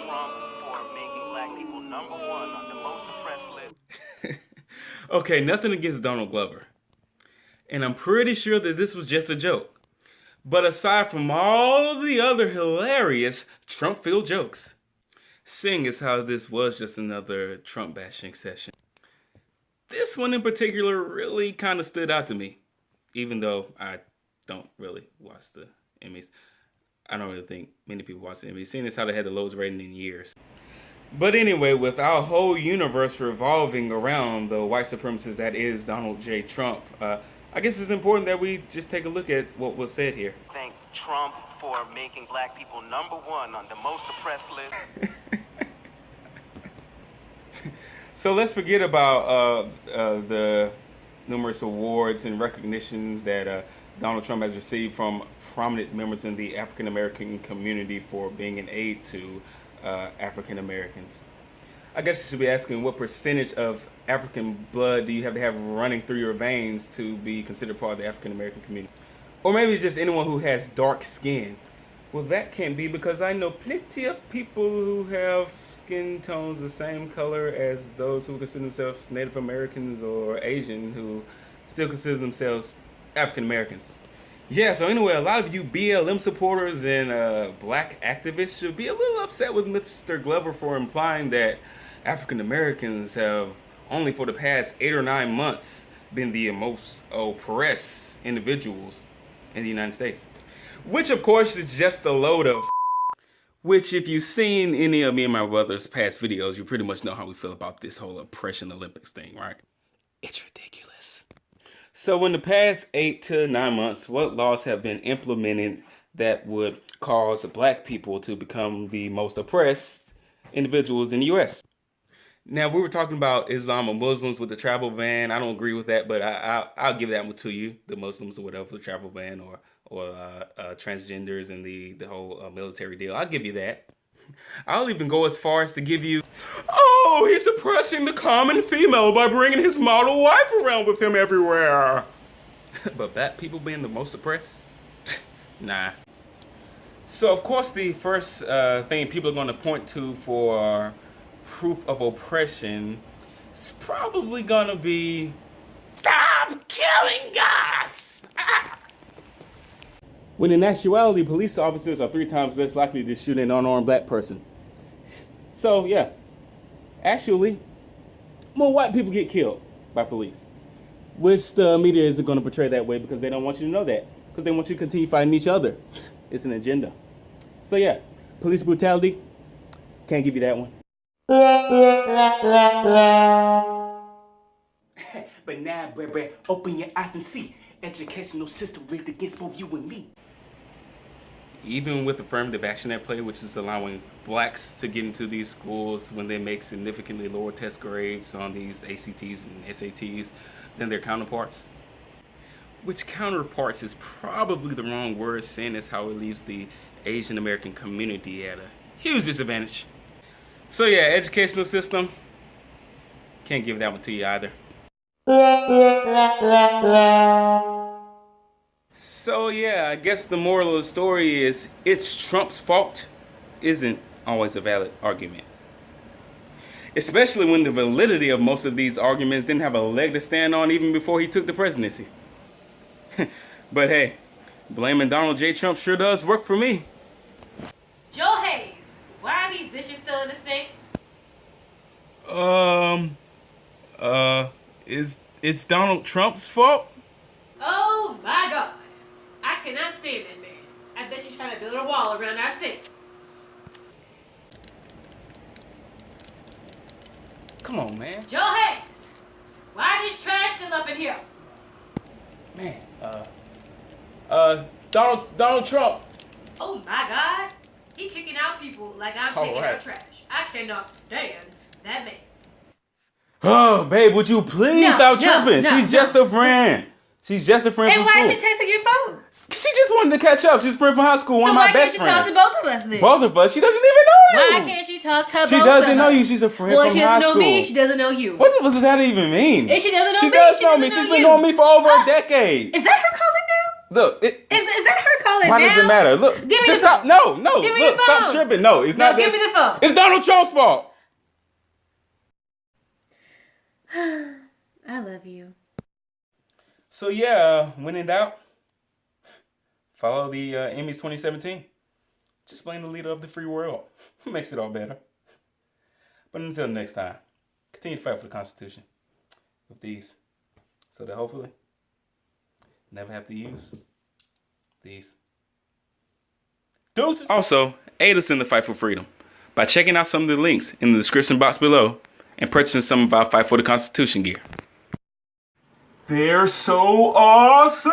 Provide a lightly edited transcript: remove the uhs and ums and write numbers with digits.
Trump for making black people #1 on the most oppressed list. Okay, nothing against Donald Glover. And I'm pretty sure that this was just a joke. But aside from all of the other hilarious Trump-filled jokes, seeing as how this was just another Trump bashing session, this one in particular really kind of stood out to me. Even though I don't really watch the Emmys. I don't really think many people watch the Emmys, seeing as how they had the lowest rating in years. But anyway, with our whole universe revolving around the white supremacist that is Donald J. Trump, I guess it's important that we just take a look at what was said here. Thank Trump for making black people #1 on the most oppressed list. So let's forget about the numerous awards and recognitions that Donald Trump has received from prominent members in the African American community for being an aid to African Americans. I guess you should be asking, what percentage of African blood do you have to have running through your veins to be considered part of the African American community? Or maybe just anyone who has dark skin. Well, that can't be, because I know plenty of people who have skin tones the same color as those who consider themselves Native Americans or Asian who still consider themselves African Americans. Yeah, so anyway, a lot of you BLM supporters and black activists should be a little upset with Mr. Glover for implying that African Americans have only for the past 8 or 9 months been the most oppressed individuals in the United States. Which of course is just a load of which, if you've seen any of me and my brother's past videos, you pretty much know how we feel about this whole oppression Olympics thing, right? It's ridiculous. So in the past 8 to 9 months, what laws have been implemented that would cause black people to become the most oppressed individuals in the U.S.? Now, we were talking about Islam or Muslims with the travel ban. I don't agree with that, but I'll give that one to you. The Muslims or whatever, the travel ban, or transgenders and the whole military deal. I'll give you that. I'll even go as far as to give you, oh, he's oppressing the common female by bringing his model wife around with him everywhere. But black people being the most oppressed? Nah. So, of course, the first thing people are going to point to for proof of oppression is probably going to be, stop killing us! When in actuality, police officers are 3 times less likely to shoot an unarmed black person. So, yeah, actually, more white people get killed by police. Which the media isn't going to portray that way because they don't want you to know that. Because they want you to continue fighting each other. It's an agenda. So, yeah, police brutality, can't give you that one. But now, baby, open your eyes and see. Educational system rigged against both you and me. Even with affirmative action at play, which is allowing blacks to get into these schools when they make significantly lower test grades on these ACTs and SATs than their counterparts. Which counterparts is probably the wrong word, seeing as how it leaves the Asian American community at a huge disadvantage. So yeah, educational system, can't give that one to you either. So yeah, I guess the moral of the story is it's Trump's fault isn't always a valid argument. Especially when the validity of most of these arguments didn't have a leg to stand on even before he took the presidency. But hey, blaming Donald J. Trump sure does work for me. Joe Hayes, why are these dishes still in the sink? It's Donald Trump's fault? Oh my God. I cannot stand that man. I bet you're trying to build a wall around our sink. Come on, man. Joe Hayes, why is this trash still up in here? Man, Donald Trump. Oh my God. He kicking out people like I'm taking out trash. I cannot stand that man. Oh, babe, would you please stop tripping? She's just a friend. She's just a friend from school. And why is she texting your phone? She just wanted to catch up. She's a friend from high school, one of my best friends. So why can't she talk to both of us then? Both of us? She doesn't even know you. Why can't she talk to both of us? She doesn't know you. She's a friend from high school. Well, she doesn't know me. She doesn't know you. What does that even mean? If she doesn't know me, she does know me. She's been knowing me for over a decade. Is that her calling now? Look, Is that her calling why now? does it matter? Look, Give me just the stop. phone. No, Give me look, the stop phone. tripping. No, it's No, not. give me the phone. It's Donald Trump's fault. I love you. So yeah, when in doubt, follow the Emmys 2017. Just blame the leader of the free world. Makes it all better. But until next time, continue to fight for the Constitution with these, so that hopefully never have to use these. Deuces. Also, aid us in the fight for freedom by checking out some of the links in the description box below and purchasing some of our Fight for the Constitution gear. They're so awesome!